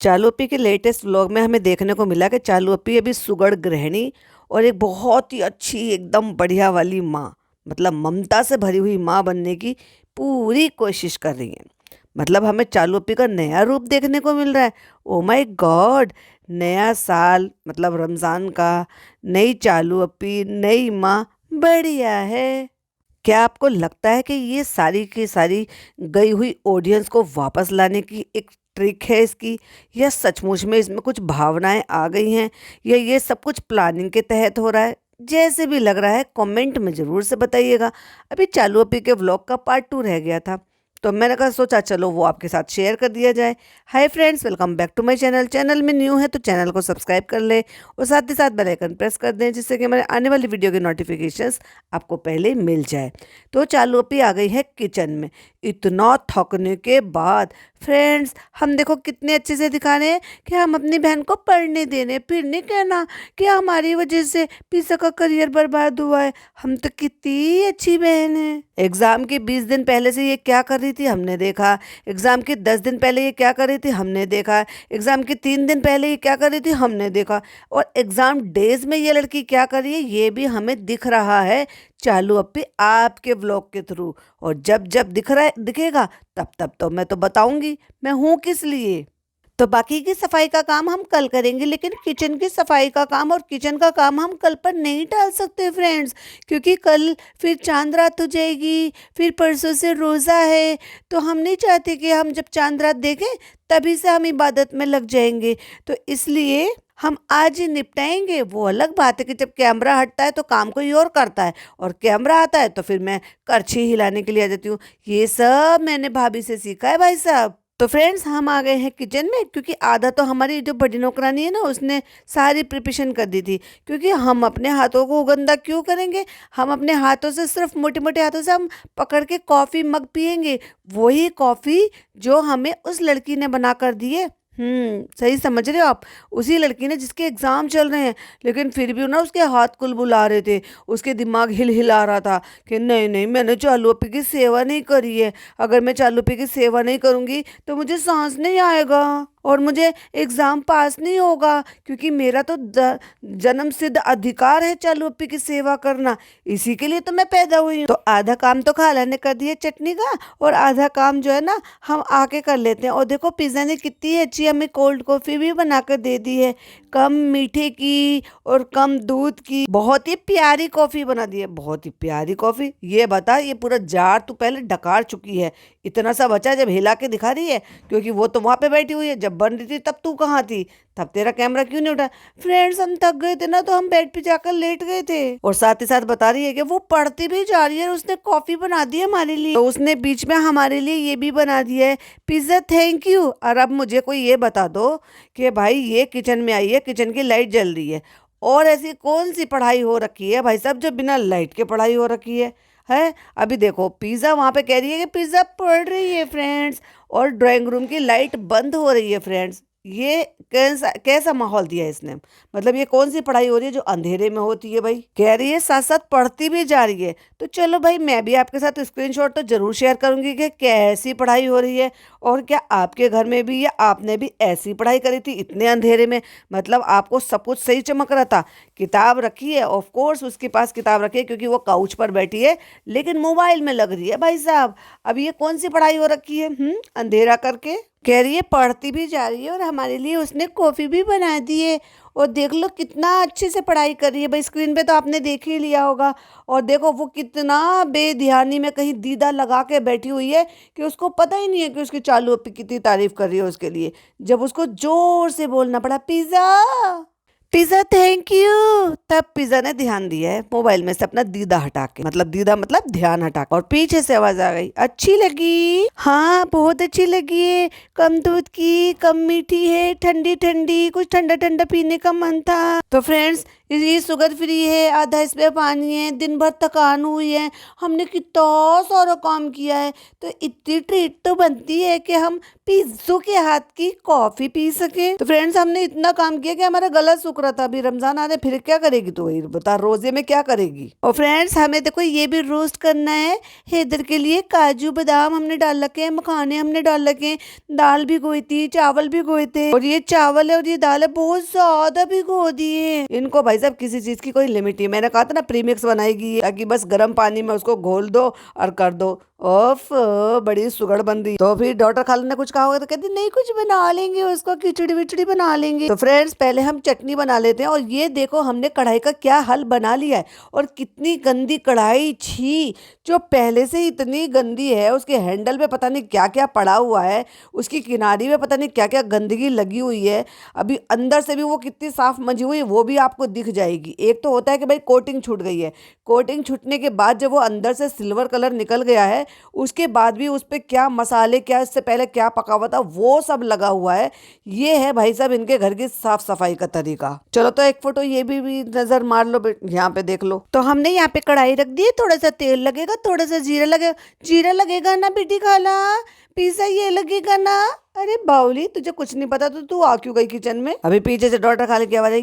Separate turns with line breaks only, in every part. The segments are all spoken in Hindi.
चालू अप्पी के लेटेस्ट व्लॉग में हमें देखने को मिला कि चालू अप्पी अभी सुगढ़ गृहिणी और एक बहुत ही अच्छी एकदम बढ़िया वाली माँ, मतलब ममता से भरी हुई माँ बनने की पूरी कोशिश कर रही हैं। मतलब हमें चालू अप्पी का नया रूप देखने को मिल रहा है। Oh my God! नया साल मतलब रमज़ान का, नई चालू अप्पी, नई माँ, बढ़िया है। क्या आपको लगता है कि ये सारी की सारी गई हुई ऑडियंस को वापस लाने की एक ट्रिक है इसकी, या सचमुच में इसमें कुछ भावनाएं आ गई हैं, या ये सब कुछ प्लानिंग के तहत हो रहा है? जैसे भी लग रहा है कमेंट में ज़रूर से बताइएगा। अभी चालू अप्पी के व्लॉग का पार्ट 2 रह गया था, तो मैंने कहा सोचा चलो वो आपके साथ शेयर कर दिया जाए। Hi friends, welcome back to my channel. Channel में न्यू है तो चैनल को सब्सक्राइब कर ले और साथ ही साथ बेल आइकन प्रेस कर दें, जिससे कि हमारे आने वाली वीडियो की नोटिफिकेशंस आपको पहले मिल जाए। तो चालू अप्पी आ गई है किचन में इतना थकने के बाद। फ्रेंड्स, हम देखो कितने अच्छे से दिखा रहे हैं कि हम अपनी बहन को पढ़ने देने, फिर नहीं कहना कि हमारी वजह से पिज़्ज़ा का करियर बर्बाद हुआ है। हम तो कितनी अच्छी बहन है। एग्जाम के 20 दिन पहले से ये क्या कर रही थी हमने देखा, एग्जाम के 10 दिन पहले ये क्या कर रही थी हमने देखा, एग्जाम के 3 दिन पहले ये क्या कर रही थी हमने देखा, और एग्जाम डेज में ये लड़की क्या कर रही है ये भी हमें दिख रहा है चालू अप्पी आपके व्लॉग के थ्रू। और जब जब दिखेगा तब तब तो मैं तो बताऊंगी मैं हूं किस लिए। तो बाकी की सफाई का काम हम कल करेंगे, लेकिन किचन की सफाई का काम और किचन का काम हम कल पर नहीं टाल सकते फ्रेंड्स, क्योंकि कल फिर चांद रात हो जाएगी, फिर परसों से रोज़ा है। तो हम नहीं चाहते कि हम जब चांद रात देखें तभी से हम इबादत में लग जाएंगे। तो इसलिए हम आज ही निपटाएंगे। वो अलग बात है कि जब कैमरा हटता है तो काम कोई और करता है, और कैमरा आता है तो फिर मैं करछी हिलाने के लिए आ जाती हूँ। ये सब मैंने भाभी से सीखा है भाई साहब। तो फ्रेंड्स, हम आ गए हैं किचन में, क्योंकि आधा तो हमारी जो बड़ी नौकरानी है ना उसने सारी प्रिपरेशन कर दी थी। क्योंकि हम अपने हाथों को गंदा क्यों करेंगे, हम अपने हाथों से सिर्फ मोटे मोटे हाथों से हम पकड़ के कॉफ़ी मग पियेंगे, वही कॉफ़ी जो हमें उस लड़की ने बना कर दी है। सही समझ रहे हो आप, उसी लड़की ने जिसके एग्जाम चल रहे हैं, लेकिन फिर भी ना उसके हाथ कुलबुला रहे थे, उसके दिमाग हिल हिला रहा था कि नहीं नहीं मैंने चालू अप्पी की सेवा नहीं करी है, अगर मैं चालू अप्पी की सेवा नहीं करूंगी तो मुझे सांस नहीं आएगा और मुझे एग्ज़ाम पास नहीं होगा, क्योंकि मेरा तो जन्म सिद्ध अधिकार है चालू अप्पी की सेवा करना, इसी के लिए तो मैं पैदा हुई हूँ। तो आधा काम तो खाला ने कर दिया चटनी का, और आधा काम जो है ना हम आके कर लेते हैं। और देखो पिज़्ज़ा ने कितनी अच्छी हमें कोल्ड कॉफ़ी भी बनाकर दे दी है, कम मीठे की और कम दूध की, बहुत ही प्यारी कॉफ़ी बना दी है, बहुत ही प्यारी कॉफ़ी। ये बता, ये पूरा जार तू पहले डकार चुकी है, इतना सा बचा जब हिला के दिखा रही है, क्योंकि वो तो वहाँ पे बैठी हुई है, जब बन रही थी तब तू कहाँ थी, तब तेरा कैमरा क्यों नहीं उठा? फ्रेंड्स, हम थक गए थे ना तो हम बेड पे जाकर लेट गए थे। और साथ ही साथ बता रही है कि वो पढ़ती भी जा रही है, उसने कॉफी बना दी है हमारे लिए, तो उसने बीच में हमारे लिए ये भी बना दिया है पिज्जा। Thank you. और अब मुझे कोई ये बता दो कि भाई ये किचन में आई है, किचन की लाइट जल रही है, और ऐसी कौन सी पढ़ाई हो रखी है भाई साहब जो बिना लाइट के पढ़ाई हो रखी है? अभी देखो पिज़्ज़ा वहाँ पे कह रही है कि पिज़्ज़ा पढ़ रही है फ्रेंड्स, और ड्राइंग रूम की लाइट बंद हो रही है फ्रेंड्स। ये कैसा कैसा माहौल दिया है इसने? मतलब ये कौन सी पढ़ाई हो रही है जो अंधेरे में होती है? भाई कह रही है साथ साथ पढ़ती भी जा रही है। तो चलो भाई, मैं भी आपके साथ स्क्रीनशॉट तो जरूर शेयर करूंगी कि कैसी पढ़ाई हो रही है, और क्या आपके घर में भी या आपने भी ऐसी पढ़ाई करी थी इतने अंधेरे में? मतलब आपको सब कुछ सही चमक रहा था, किताब रखी है, ऑफ कोर्स उसके पास किताब रखी है क्योंकि वो काउच पर बैठी है, लेकिन मोबाइल में लग रही है भाई साहब। अब ये कौन सी पढ़ाई हो रखी है? अंधेरा करके कह रही है पढ़ती भी जा रही है, और हमारे लिए उसने कॉफ़ी भी बना दी है। और देख लो कितना अच्छे से पढ़ाई कर रही है भाई, स्क्रीन पे तो आपने देख ही लिया होगा। और देखो वो कितना बेध्यानी में कहीं दीदा लगा के बैठी हुई है कि उसको पता ही नहीं है कि उसकी चालू अप्पी कितनी तारीफ कर रही है उसके लिए, जब उसको जोर से बोलना पड़ा पिज़्ज़ा पिज़्ज़ा थैंक यू, तब पिज़्ज़ा ने ध्यान दिया है मोबाइल में से अपना दीदा हटा के, मतलब दीदा मतलब ध्यान हटा के, और पीछे से आवाज आ गई, अच्छी लगी? हाँ बहुत अच्छी लगी है, कम दूध की, कम मीठी है, ठंडी ठंडी, कुछ ठंडा ठंडा पीने का मन था। तो फ्रेंड्स, ये शुगर फ्री है, आधा इसमें पानी है, दिन भर थकान हुई है, हमने कितना सारा काम किया है, तो इतनी ट्रीट तो बनती है कि हम पिज्जू के हाथ की कॉफी पी सके। तो फ्रेंड्स, हमने इतना काम किया कि हमारा गला सूख रहा था। अभी रमजान आ रहे, फिर क्या करेगी तू? वही बता, रोजे में क्या करेगी? और फ्रेंड्स, हमें देखो ये भी रोस्ट करना है। हैदर के लिए काजू बादाम हमने डाल रखे हैं, मखाने हमने डाल रखे हैं, दाल भिगोई थी, चावल भिगोए थे, और ये चावल है और ये दाल है बहुत ज्यादा भिगो दिए। इनको भाई साहब किसी चीज की कोई लिमिट नहीं। मैंने कहा था ना प्रीमिक्स बनाएगी, ताकि बस गर्म पानी में उसको घोल दो और कर दो। ओफ, बड़ी सुगड़ बन रही। तो फिर डॉक्टर खाला ने कुछ कहा होगा तो कहती नहीं, कुछ बना लेंगे, उसको खिचड़ी विचड़ी बना लेंगे। तो फ्रेंड्स, पहले हम चटनी बना लेते हैं। और ये देखो हमने कढ़ाई का क्या हल बना लिया है। और कितनी गंदी कढ़ाई, छी, जो पहले से ही इतनी गंदी है। उसके हैंडल पे पता नहीं क्या क्या पड़ा हुआ है, उसकी किनारी में पता नहीं क्या क्या गंदगी लगी हुई है। अभी अंदर से भी वो कितनी साफ मंजी हुई है वो भी आपको दिख जाएगी। एक तो होता है कि भाई कोटिंग छूट गई है, कोटिंग छूटने के बाद जब वो अंदर से सिल्वर कलर निकल गया है, उसके बाद भी उस पे क्या मसाले, क्या इससे पहले क्या पका हुआ था, वो सब लगा हुआ है। ये है भाई साहब इनके घर की साफ सफाई का तरीका। चलो तो एक फोटो ये भी नजर मार लो, यहाँ पे देख लो। तो हमने यहाँ पे कढ़ाई रख दी है, थोड़ा सा तेल लगेगा, थोड़ा सा जीरा लगेगा। जीरा लगेगा ना बेटी खाला? पिसा ये लगेगा ना? अरे बाउली, तुझे कुछ नहीं पता तो तू आ क्यों गई किचन में? अभी पीछे से डॉक्टर खाली की आवाज है,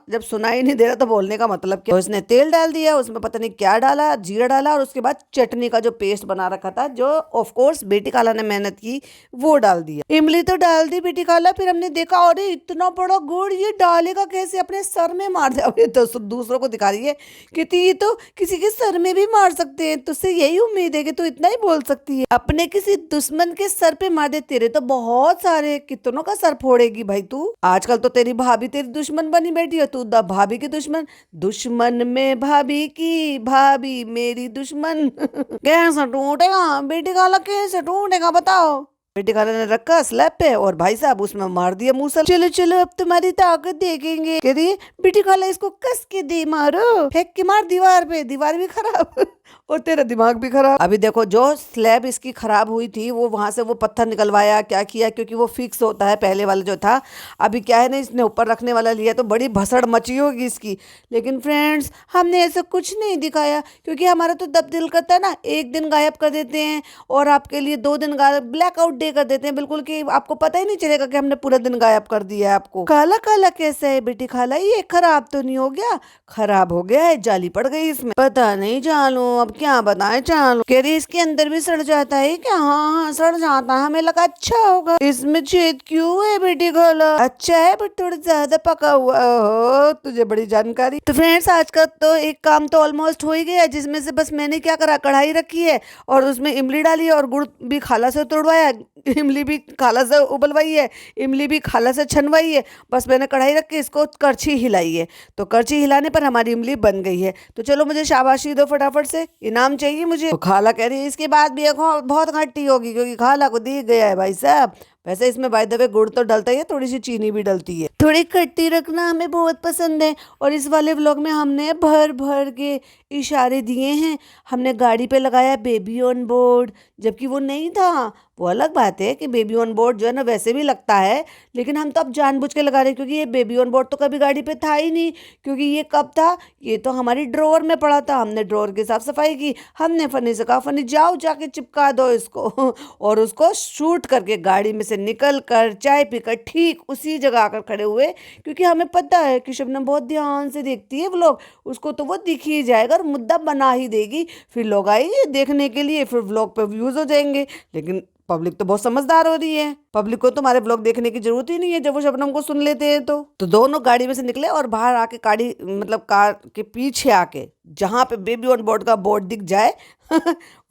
जब सुनाई नहीं दे रहा तो बोलने का मतलब क्या? तो इसने तेल डाल दिया, उसमें पता नहीं क्या डाला, जीरा डाला, और उसके बाद चटनी का जो पेस्ट बना रखा था, जो ऑफ कोर्स बेटी खाला ने मेहनत की, वो डाल दिया। इमली तो डाल दी बेटी खाला। फिर हमने देखा अरे इतना बड़ा गुड़ ये डालेगा कैसे? अपने सर में मार दे। तो दूसरों को दिखा रही है कि ये तो किसी के सर में भी मार सकते हैं, तुझसे यही उम्मीद है कि तू इतना ही बोल सकती है। अपने किसी दुश्मन के सर पे मार दे, तेरे तो बहुत सारे, कितनों का सर फोड़ेगी भाई तू। आजकल तो तेरी भाभी तेरी दुश्मन बनी बैठी है, तू भाभी की दुश्मन। दुश्मन में भाभी की, भाभी मेरी दुश्मन। कैसे टूटेगा बेटी खाला, कैसे टूटेगा बताओ? बेटी खाला ने रखा स्लैब पे और भाई साहब उसमें मार दिया मूसल। चलो चलो अब तुम्हारी ताकत देखेंगे। कह रही बेटी खाला इसको कस के दे मारो, फेंक के मार दीवार पे, दीवार भी खराब और तेरा दिमाग भी खराब। अभी देखो जो स्लैब इसकी खराब हुई थी, वो वहां से वो पत्थर निकलवाया, क्या किया, क्योंकि वो फिक्स होता है पहले वाला जो था। अभी क्या है ना, इसने ऊपर रखने वाला लिया तो बड़ी भसड़ मची होगी इसकी। लेकिन फ्रेंड्स, हमने ऐसा कुछ नहीं दिखाया, क्योंकि हमारा तो तब दिल करता है ना, एक दिन गायब कर देते हैं और आपके लिए 2 दिन गायब, ब्लैकआउट डे कर देते हैं बिल्कुल, कि आपको पता ही नहीं चलेगा कि हमने पूरा दिन गायब कर दिया है आपको। काला काला कैसा है बेटी खाला? ये खराब तो नहीं हो गया? खराब हो गया है, जाली पड़ गई इसमें। पता नहीं चालू, अब क्या बताएं चालू। कह रही इसके अंदर भी सड़ जाता है क्या? हाँ हाँ सड़ जाता है, हमें लगा अच्छा होगा। इसमें छेद क्यों है बेटी खाला? अच्छा है बट थोड़ा ज्यादा पका हुआ। ओहो, तुझे बड़ी जानकारी। तो फ्रेंड्स, आज का तो एक काम तो ऑलमोस्ट हो ही गया, जिसमें से बस मैंने क्या करा, कढ़ाई रखी है और उसमें इमली डाली है और गुड़ भी खाला से तोड़वाया, इमली भी खाला से उबलवाई है, इमली भी खाला से छनवाई है। बस मैंने कढ़ाई रख के इसको करछी हिलाई है, तो करछी हिलाने पर हमारी इमली बन गई है। तो चलो मुझे शाबाशी दो फटाफट से, इनाम चाहिए मुझे। तो खाला कह रही है इसके बाद भी बहुत खट्टी होगी, क्योंकि खाला को दी गया है भाई साहब। वैसे इसमें बाय द वे गुड़ तो डलता ही है, थोड़ी सी चीनी भी डलती है। थोड़ी खट्टी रखना हमें बहुत पसंद है। और इस वाले व्लॉग में हमने भर भर के इशारे दिए हैं। हमने गाड़ी पे लगाया बेबी ऑन बोर्ड, जबकि वो नहीं था। वो अलग बात है कि बेबी ऑन बोर्ड जो है ना वैसे भी लगता है, लेकिन हम तो अब जानबूझ के लगा रहे हैं, क्योंकि ये बेबी ऑन बोर्ड तो कभी गाड़ी पे था ही नहीं। क्योंकि ये कब था? ये तो हमारी ड्रॉअर में पड़ा था। हमने ड्रॉअर की साफ सफाई की। हमने फनी से कहा फनी जाओ जाके चिपका दो इसको और उसको शूट करके गाड़ी में से निकल कर चाय पीकर ठीक उसी जगह आकर खड़े हुए, क्योंकि हमें पता है कि शबनम बहुत ध्यान से देखती है व्लॉग, उसको तो वो दिख ही जाएगा और मुद्दा बना ही देगी। फिर लोग आएंगे देखने के लिए, फिर व्लॉग पे व्यूज हो जाएंगे। लेकिन पब्लिक तो बहुत समझदार हो रही है, पब्लिक को तुम्हारे ब्लॉग देखने की जरूरत ही नहीं है जब वो शबनम को सुन लेते हैं। तो दोनों गाड़ी में से निकले और बाहर आके गाड़ी मतलब कार के पीछे आके जहां पे बेबी ऑन बोर्ड का बोर्ड दिख जाए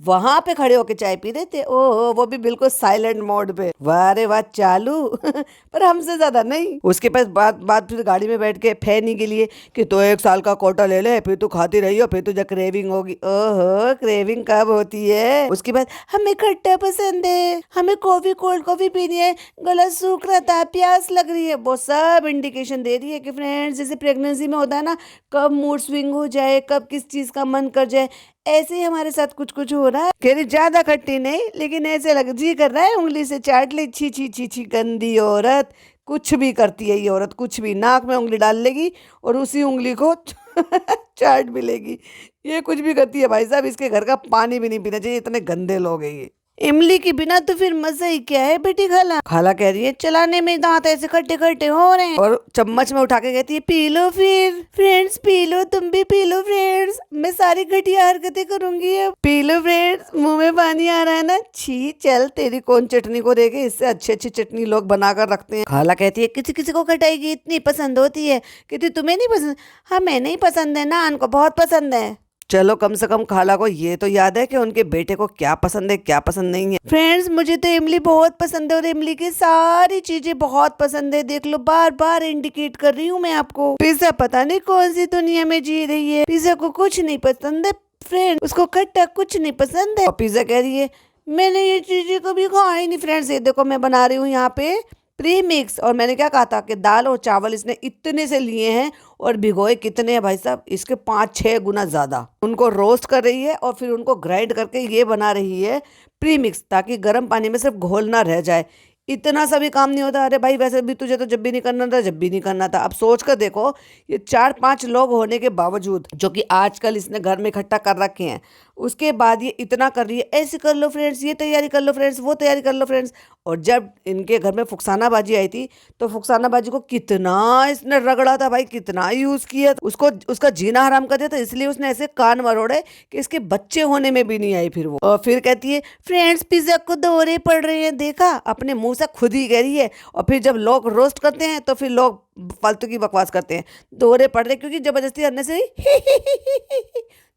वहां पे खड़े होके चाय पी रहे थे। ओहो, वो भी बिल्कुल साइलेंट मोड पे। वाह रे वाह चालू पर हमसे ज्यादा नहीं। उसके पास बात फिर गाड़ी में बैठ के फैनी के लिए कि तो 1 साल का कोटा ले ले, फिर तू खाती रही हो, फिर तुझे क्रेविंग होगी। ओहो, क्रेविंग कब होती है? उसके बाद हमें खट्टा पसंद है, हमें कॉफी, कोल्ड कॉफी पीनी है, गला सूख रहा था, प्यास लग रही है। वो सब इंडिकेशन दे रही है कि फ्रेंड्स, जैसे प्रेगनेंसी में होता है ना, कब मूड स्विंग हो जाए, कब जब किस चीज का मन कर जाए। ऐसे ही हमारे साथ कुछ कुछ हो रहा है। कह रही ज्यादा खट्टी नहीं, लेकिन ऐसे लग जी कर रहा है उंगली से चाट ले। छी छी छी छी, गंदी औरत। कुछ भी करती है ये औरत, कुछ भी। नाक में उंगली डाल लेगी और उसी उंगली को चाट भी लेगी। ये कुछ भी करती है भाई साहब। इसके घर का पानी भी नहीं पीना चाहिए, इतने गंदे लोग हैं ये। इमली के बिना तो फिर मजा ही क्या है बेटी खाला। खाला कह रही है चलाने में दांत ऐसे खट्टे खट्टे हो रहे हैं, और चम्मच में उठा के कहती है पी लो फिर। फ्रेंड्स पी लो, तुम भी पी लो फ्रेंड्स, मैं सारी घटिया हरकतें करूंगी अब। पी लो फ्रेंड्स, मुंह में पानी आ रहा है ना। छी चल, तेरी कौन चटनी को देखे, इससे अच्छी अच्छी चटनी लोग बनाकर रखते हैं। खाला कहती है किसी किसी को खटाई की इतनी पसंद होती है। कहती तुम्हें नहीं पसंद? हमें नहीं पसंद है, नान को बहुत पसंद है। चलो कम से कम खाला को ये तो याद है कि उनके बेटे को क्या पसंद है क्या पसंद नहीं है। फ्रेंड्स मुझे तो इमली बहुत पसंद है, और इमली की सारी चीजें बहुत पसंद है। देख लो बार बार इंडिकेट कर रही हूँ मैं आपको। पिज्जा पता नहीं कौन सी दुनिया में जी रही है। पिज्जा को कुछ नहीं पसंद है फ्रेंड, उसको खट्टा कुछ नहीं पसंद है। और पिज्जा कह रही है मैंने ये चीजें कभी खाई नहीं। फ्रेंड्स ये देखो मैं बना रही हूँ यहाँ पे प्री मिक्स, और मैंने क्या कहा था कि दाल और चावल इसने इतने से लिए हैं, और भिगोए कितने हैं भाई साहब, इसके 5-6 गुना ज्यादा। उनको रोस्ट कर रही है और फिर उनको ग्राइंड करके ये बना रही है प्री मिक्स, ताकि गर्म पानी में सिर्फ घोल ना रह जाए। इतना सा भी काम नहीं होता। अरे भाई वैसे भी तुझे तो जब भी नहीं करना था, जब भी नहीं करना था। अब सोच कर देखो, ये 4-5 लोग होने के बावजूद, जो कि आजकल इसने घर में इकट्ठा कर रखे हैं, उसके बाद ये इतना कर रही है। ऐसे कर लो फ्रेंड्स, ये तैयारी कर लो फ्रेंड्स, वो तैयारी कर लो फ्रेंड्स। और जब इनके घर में फुकसाना बाजी आई थी, तो फुकसाना बाजी को कितना इसने रगड़ा था भाई, कितना यूज किया, उसको उसका जीना हराम कर दिया था। इसलिए उसने ऐसे कान मरोड़े कि इसके बच्चे होने में भी नहीं आई फिर वो। और फिर कहती है फ्रेंड्स पिज्जा को दौरे पड़ रहे हैं, देखा, अपने मुंह से खुद ही कह रही है। और फिर जब लोग रोस्ट करते हैं तो फिर लोग फालतू की बकवास करते हैं। दौरे पड़ रहे क्योंकि जबरदस्ती करने से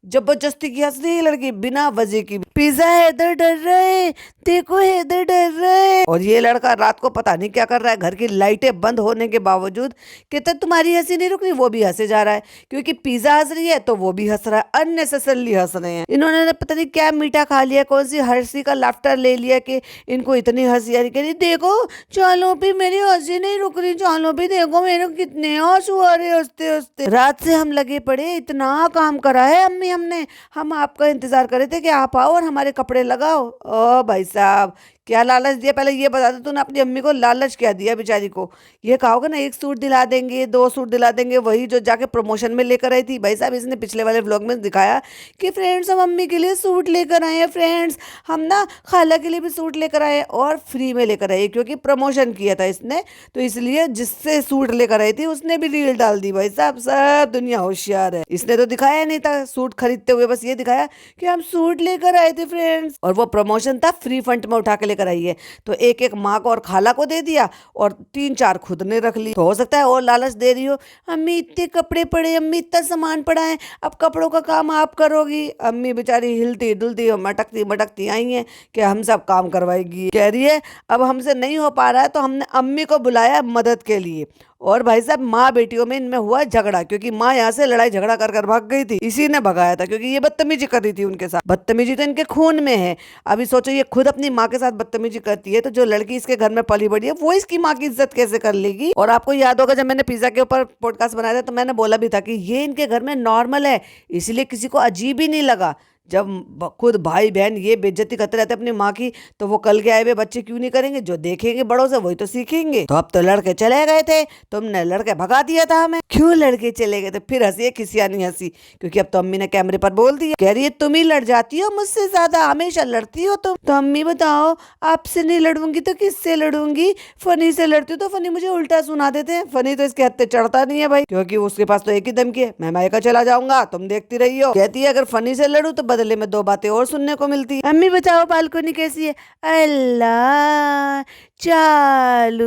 जबरदस्ती की हंस रही है लड़की बिना वजह की। पिज्जा हैदर डर रहा है, देखो हैदर डर रहा है। और ये लड़का रात को पता नहीं क्या कर रहा है, घर की लाइटें बंद होने के बावजूद। कहता तुम्हारी हंसी नहीं रुक रही, वो भी हंसे जा रहा है, क्योंकि पिज्जा हंस रही है तो वो भी हंस रहा है। अननेसेसरली हंस रहे हैं। इन्होंने पता नहीं क्या मीठा खा लिया, कौन सी हंसी का लाफ्टर ले लिया कि इनको इतनी हंसी आ रही। कह रही देखो चालों पे मेरी हंसी नहीं रुक रही, चालों पे देखो मेरे कितने आंसू आ रहे हंसते हंसते। रात से हम लगे पड़े, इतना काम करा है अम्मी हमने, हम आपका इंतजार कर रहे थे कि आप आओ और हमारे कपड़े लगाओ। ओ भाई साहब क्या लालच दिया, पहले ये बता दो तूने अपनी अम्मी को लालच क्या दिया बेचारी को। ये कहोगे ना 1 सूट दिला देंगे, 2 सूट दिला देंगे, वही जो जाके प्रमोशन में लेकर आई थी। भाई साहब इसने पिछले वाले व्लॉग में दिखाया कि फ्रेंड्स हम अम्मी के लिए सूट लेकर आए हैं, फ्रेंड्स हम ना खाला के लिए भी सूट लेकर आए, और फ्री में लेकर आए, क्योंकि प्रमोशन किया था इसने। तो इसलिए जिससे सूट लेकर आई थी उसने भी रील डाल दी। भाई साहब सब दुनिया होशियार है। इसने तो दिखाया नहीं था सूट खरीदते हुए, बस ये दिखाया कि हम सूट लेकर आए थे फ्रेंड्स, और वो प्रमोशन था फ्री फंड में उठा के लेकर आई है। तो एक एक माँ को और खाला को दे दिया, और 3-4 खुद ने रख ली। तो हो सकता है और लालच दे रही हो, अम्मी इतने कपड़े पड़े, अम्मी इतना सामान पड़ा है, अब कपड़ों का काम आप करोगी। अम्मी बेचारी हिलती डुलती और मटकती मटकती आई हैं कि हम सब काम करवाएगी। कह रही है अब हमसे नहीं हो पा रहा है, तो हमने अम्मी को बुलाया मदद के लिए। और भाई साहब माँ बेटियों में इनमें हुआ झगड़ा, क्योंकि माँ यहाँ से लड़ाई झगड़ा कर कर भाग गई थी, इसी ने भगाया था, क्योंकि ये बदतमीजी कर रही थी उनके साथ। बदतमीजी तो इनके खून में है। अभी सोचो ये खुद अपनी माँ के साथ बदतमीजी करती है, तो जो लड़की इसके घर में पली बड़ी है वो इसकी माँ की इज्जत कैसे कर लेगी। और आपको याद होगा जब मैंने पिज्जा के ऊपर पॉडकास्ट बनाया था, तो मैंने बोला भी था कि ये इनके घर में नॉर्मल है, इसलिए किसी को अजीब ही नहीं लगा। जब खुद भाई बहन ये बेइज्जती करते रहते अपनी माँ की, तो वो कल के आए हुए बच्चे क्यों नहीं करेंगे? जो देखेंगे बड़ों से वही तो सीखेंगे। तो अब तो लड़के चले गए थे, तुमने लड़के भगा दिया था हमें। क्यों लड़के चले गए थे? फिर हंसी है खिसियानी हंसी, क्योंकि अब तो अम्मी ने कैमरे पर बोल दिया। कह रही है तुम ही लड़ जाती हो मुझसे ज्यादा, हमेशा लड़ती हो तुम। तो अम्मी बताओ आपसे नहीं लड़ूंगी तो किससे लड़ूंगी? फनी से लड़ती हो तो फनी मुझे उल्टा सुना देते हैं। फनी तो इसके हत्थे चढ़ता नहीं है भाई, क्योंकि उसके पास तो एक ही धमकी है, मैं मायका चला जाऊंगा, तुम देखती रही हो। कहती है अगर फनी से लड़ू तो बदले में 2 बातें और सुनने को मिलती है। अम्मी बताओ बालकनी कैसी है? अल्लाह चालू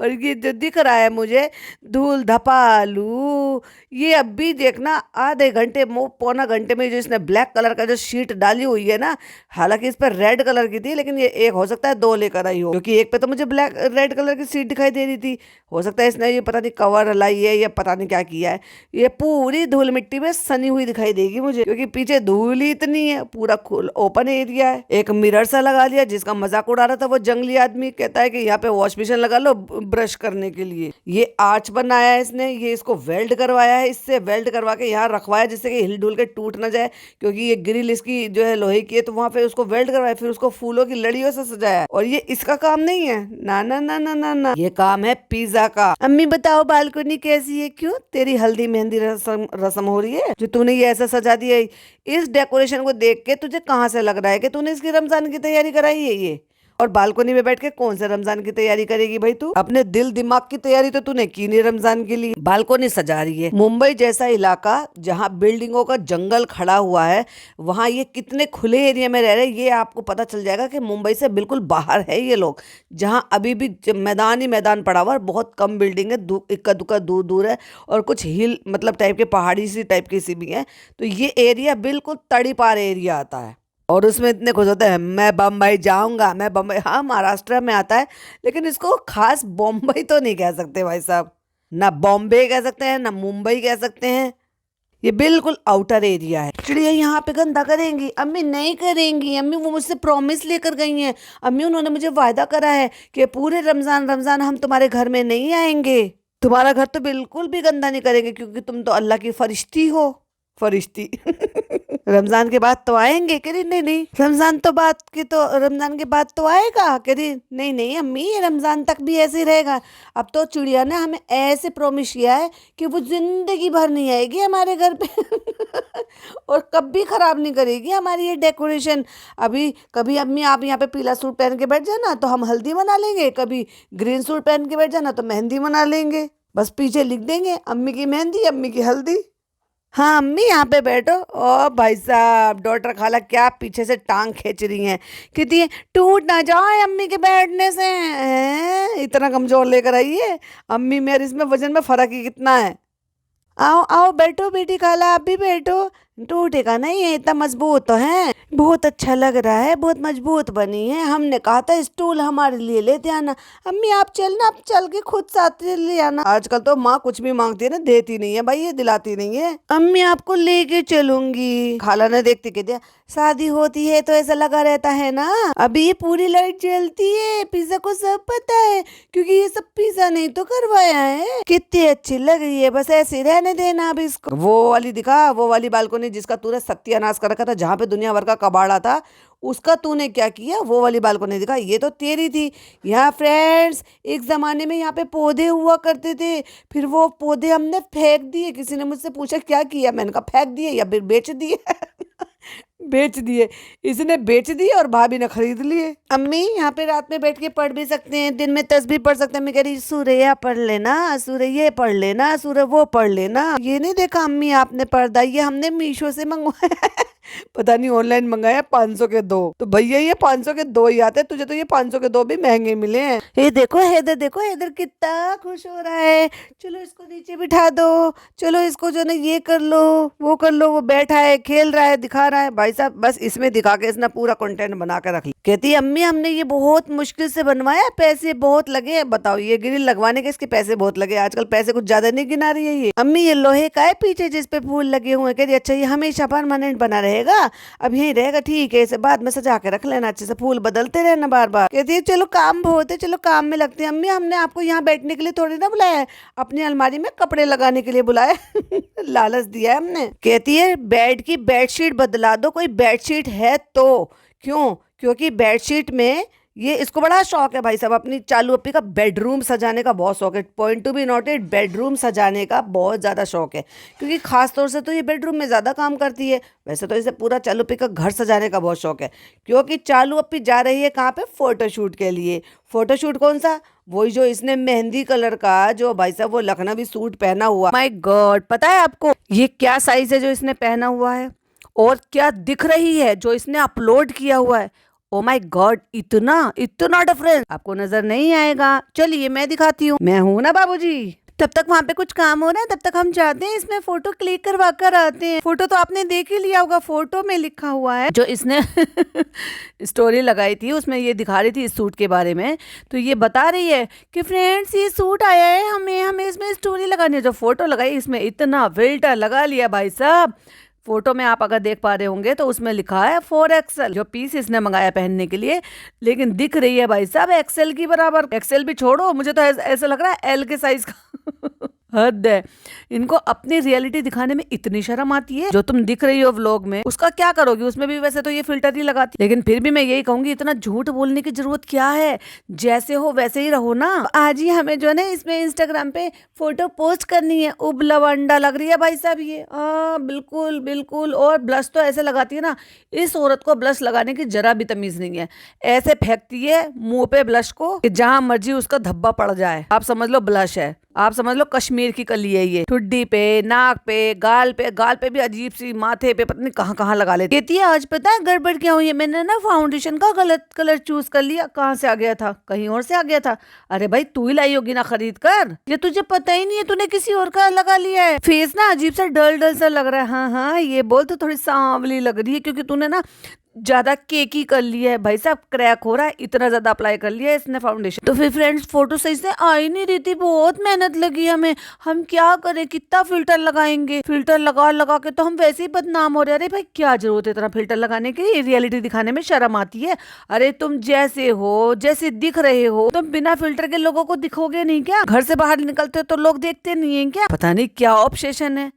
और ये जो दिख रहा है मुझे धूल धपालू, ये अब भी देखना आधे घंटे 1.25 घंटे में जो इसने ब्लैक कलर का जो शीट डाली हुई है ना, हालांकि इस पर रेड कलर की थी, लेकिन ये एक हो सकता है 2 लेकर आई हो, क्योंकि एक पे तो मुझे ब्लैक रेड कलर की शीट दिखाई दे रही थी। हो सकता है इसने ये पता नहीं कवर लाई है या पता नहीं क्या किया है। ये पूरी धूल मिट्टी में सनी हुई दिखाई देगी मुझे, क्योंकि पीछे धूल ही इतनी है, पूरा ओपन एरिया है। एक मिरर सा लगा लिया जिसका मजाक उड़ा रहा था वो जंगली आदमी अम्मी कहता है कि यहाँ पे वॉश बेसिन लगा लो ब्रश करने के लिए। ये आर्च बनाया है इसने, ये इसको वेल्ड करवाया है, इससे वेल्ड करवा के यहाँ रखवाया जिससे कि हिल डुल के टूट ना जाए, क्योंकि ये ग्रिल इसकी जो है लोहे की है, तो वहां पे उसको वेल्ड करवाया, फिर उसको फूलों की लड़ियों से सजाया। और ये इसका काम नहीं है, ना ना ना ना ना ना, ये काम है पिज्जा का। अम्मी बताओ बालकनी कैसी है? क्यों तेरी हल्दी मेहंदी रस्म हो रही है जो तूने ये ऐसा सजा दिया है? इस डेकोरेशन को देख के तुझे कहाँ से लग रहा है कि तूने इसकी रमजान की तैयारी कराई है ये? और बालकनी में बैठ के कौन से रमजान की तैयारी करेगी भाई तू? अपने दिल दिमाग की तैयारी तो तूने की नहीं रमजान के लिए, बालकनी सजा रही है। मुंबई जैसा इलाका जहाँ बिल्डिंगों का जंगल खड़ा हुआ है, वहाँ ये कितने खुले एरिया में रह रहे हैं, ये आपको पता चल जाएगा कि मुंबई से बिल्कुल बाहर है ये लोग, जहाँ अभी भी मैदान ही मैदान पड़ा हुआ है, बहुत कम बिल्डिंग है, इक्का दुक्का दूर दूर है, और कुछ हिल मतलब टाइप के पहाड़ी सी टाइप की सी भी है। तो ये एरिया बिल्कुल तड़ीपार एरिया आता है, और उसमें इतने खुश होते हैं मैं बम्बई जाऊंगा, मैं बम्बई। हाँ, महाराष्ट्र में आता है, लेकिन इसको खास बम्बई तो नहीं कह सकते भाई साहब, ना बॉम्बे कह सकते हैं ना मुंबई कह सकते हैं, ये बिल्कुल आउटर एरिया है। चिड़िया यहाँ पे गंदा करेंगी? अम्मी नहीं करेंगी, अम्मी वो मुझसे प्रॉमिस लेकर गई हैं, अम्मी उन्होंने मुझे वायदा करा है कि पूरे रमजान रमजान हम तुम्हारे घर में नहीं आएंगे, तुम्हारा घर तो बिल्कुल भी गंदा नहीं करेंगे, क्योंकि तुम तो अल्लाह की फरिश्ती हो, फरिश्ती। रमजान के बाद तो आएंगे? कह रही नहीं नहीं, रमजान के बाद तो आएगा। कह रही नहीं नहीं अम्मी, ये रमजान तक भी ऐसे ही रहेगा। अब तो चिड़िया ने हमें ऐसे प्रॉमिस किया है कि वो जिंदगी भर नहीं आएगी हमारे घर पे और कभी खराब नहीं करेगी हमारी ये डेकोरेशन। अभी कभी अम्मी आप यहाँ पे पीला सूट पहन के बैठ जाना तो हम हल्दी मना लेंगे, कभी ग्रीन सूट पहन के बैठ जाना तो मेहंदी मना लेंगे, बस पीछे लिख देंगे अम्मी की मेहंदी अम्मी की हल्दी। हाँ अम्मी यहाँ पे बैठो। ओ भाई साहब, डॉक्टर खाला क्या पीछे से टांग खींच रही हैं, कहती है टूट ना जाए अम्मी के बैठने से। इतना कमजोर लेकर आई है अम्मी में, और इसमें वजन में फर्क ही कितना है। आओ आओ बैठो बेटी खाला, आप भी बैठो, टूटेगा नहीं है, इतना मजबूत तो है, बहुत अच्छा लग रहा है, बहुत मजबूत बनी है। हमने कहा था स्टूल हमारे लिए लेते आना। अम्मी आप चलना, आप चल के खुद साथ ले आना। आजकल तो माँ कुछ भी मांगती है ना देती नहीं है भाई, ये दिलाती नहीं है। अम्मी आपको लेके चलूंगी। खाला ने देखते के दिया, शादी होती है तो ऐसा लगा रहता है ना, अभी ये पूरी लाइट जलती है, पिज्जा को सब पता है, क्योंकि ये सब पिज्जा नहीं तो करवाया है। कितनी अच्छी लग रही है, बस ऐसे रहने देना अब इसको। वो वाली दिखा, वो वाली बालकनी जिसका तूने सत्यानाश कर रखा था, जहां पे दुनिया भर का कबाड़ा था, उसका तूने क्या किया? वो वाली बालकनी दिखा, ये तो तेरी थी। यहाँ फ्रेंड्स एक जमाने में यहाँ पे पौधे हुआ करते थे, फिर वो पौधे हमने फेंक दिए। किसी ने मुझसे पूछा क्या किया, मैंने कहा फेंक दिए या फिर बेच दिए। बेच दिए, इसने बेच दिए और भाभी ने खरीद लिए। अम्मी यहाँ पे रात में बैठ के पढ़ भी सकते हैं, दिन में तस्बीह पढ़ सकते हैं। मैं कह रही सूर्य पढ़ लेना, सूर्य ये पढ़ लेना, सूर्य वो पढ़ लेना। ये नहीं देखा अम्मी आपने पर्दा, ये हमने मीशो से मंगवाया। पता नहीं ऑनलाइन मंगाया 500 के 2, तो भैया ये 500 के 2 ही आते, तुझे तो ये 500 के 2 भी महंगे मिले हैं। ये देखो हैदर कितना खुश हो रहा है, चलो इसको नीचे बिठा दो, चलो इसको जो ना ये कर लो वो कर लो। वो बैठा है, खेल रहा है, दिखा रहा है। भाई साहब बस इसमें दिखा के इसने पूरा कंटेंट बना के रख लिया। कहती है अम्मी हमने ये बहुत मुश्किल से बनवाया, पैसे बहुत लगे। बताओ ये ग्रिल लगवाने के इसके पैसे बहुत लगे, आजकल पैसे कुछ ज्यादा नहीं गिना रही है ये। अम्मी ये लोहे का है पीछे जिसपे फूल लगे हुए हैं। कह रही अच्छा ये हमेशा परमानेंट बना रहेगा, अब यही रहेगा, ठीक है, इसे बाद में सजा के रख लेना, अच्छे से फूल बदलते रहना बार बार। कहती है चलो काम बहुत है, चलो काम में लगते हैं। अम्मी हमने आपको यहाँ बैठने के लिए थोड़ी ना बुलाया है, अपनी अलमारी में कपड़े लगाने के लिए बुलाया। लालच दिया है हमने। कहती है बेड की बेडशीट बदला दो, कोई बेडशीट है तो। क्यों? क्योंकि बेडशीट में ये इसको बड़ा शौक है भाई साहब, अपनी चालू अप्पी का बेडरूम सजाने का बहुत शौक है। Point to be noted, bedroom सजाने का बहुत ज़्यादा शौक है, क्योंकि खास तौर से तो ये बेडरूम में ज़्यादा काम करती है। वैसे तो इसे पूरा चालू अप्पी का घर सजाने का बहुत शौक है, क्योंकि चालू अप्पी जा रही है कहाँ पे? फोटोशूट के लिए। फोटोशूट कौन सा? वही जो इसने मेहंदी कलर का जो भाई साहब वो लखनवी सूट पहना हुआ। माय गॉड, पता है आपको ये क्या साइज है जो इसने पहना हुआ है, और क्या दिख रही है जो इसने अपलोड किया हुआ है? ओ माय गॉड, इतना इतना डिफरेंस आपको नजर नहीं आएगा। चलिए मैं दिखाती हूँ, मैं हूँ ना बाबूजी। तब तक वहाँ पे कुछ काम हो रहा है, तब तक हम जाते हैं इसमें फोटो क्लिक करवा कर आते हैं। फोटो तो आपने देख ही लिया होगा, फोटो में लिखा हुआ है, जो इसने स्टोरी लगाई थी उसमें ये दिखा रही थी इस सूट के बारे में। तो ये बता रही है कि फ्रेंड्स ये सूट आया है, हमें इसमें स्टोरी लगानी है। जो फोटो लगाई इसमें इतना फिल्टर लगा लिया भाई साहब, फोटो में आप अगर देख पा रहे होंगे तो उसमें लिखा है 4XL, जो पीस इसने मंगाया पहनने के लिए, लेकिन दिख रही है भाई साहब एक्सेल की बराबर। एक्सेल भी छोड़ो, मुझे तो ऐसा लग रहा है एल के साइज का। हद है। इनको अपनी रियलिटी दिखाने में इतनी शर्म आती है। जो तुम दिख रही हो व्लॉग में उसका क्या करोगी, उसमें भी वैसे तो ये फिल्टर ही लगाती, लेकिन फिर भी मैं यही कहूंगी इतना झूठ बोलने की जरूरत क्या है, जैसे हो वैसे ही रहो ना। आज ही हमें जो है ना इसमें इंस्टाग्राम पे फोटो पोस्ट करनी है, उबलवंडा लग रही है भाई साहब ये। बिल्कुल बिल्कुल। और ब्लश तो ऐसे लगाती है ना, इस औरत को ब्लश लगाने की जरा भी तमीज नहीं है। ऐसे फेंकती है मुंह पे ब्लश को कि जहां मर्जी उसका धब्बा पड़ जाए। आप समझ लो ब्लश है, आप समझ लो कश्मीर की कली है ये। ठुड्डी पे, नाक पे, गाल पे भी अजीब सी, माथे पे पता नहीं कहाँ कहाँ लगा लेती। कहती है आज पता है गड़बड़ क्या हुई है, मैंने ना फाउंडेशन का गलत कलर चूज कर लिया। कहाँ से आ गया था, कहीं और से आ गया था। अरे भाई तू ही लाई होगी ना खरीद कर, ये तुझे पता ही नहीं है, तूने किसी और का लगा लिया है। फेस ना अजीब सा डल डल सा लग रहा है। हाँ हाँ ये बोल तो थोड़ी सांवली लग रही है, क्योंकि तूने ना ज्यादा केकी कर लिया है भाई साहब, क्रैक हो रहा है, इतना ज्यादा अप्लाई कर लिया है इसने फाउंडेशन। तो फिर फ्रेंड्स फोटो सही से आ ही नहीं रही थी, बहुत मेहनत लगी हमें। हम क्या करें, कितना फिल्टर लगाएंगे, फिल्टर लगा लगा के तो हम वैसे ही बदनाम हो रहे हैं। अरे भाई क्या जरूरत है इतना फिल्टर लगाने की, रियलिटी दिखाने में शर्म आती है। अरे तुम जैसे हो, जैसे दिख रहे हो, तुम बिना फिल्टर के लोगों को दिखोगे नहीं क्या? घर से बाहर निकलते हो तो लोग देखते नहीं है क्या? पता नहीं क्या ऑब्सेशन है।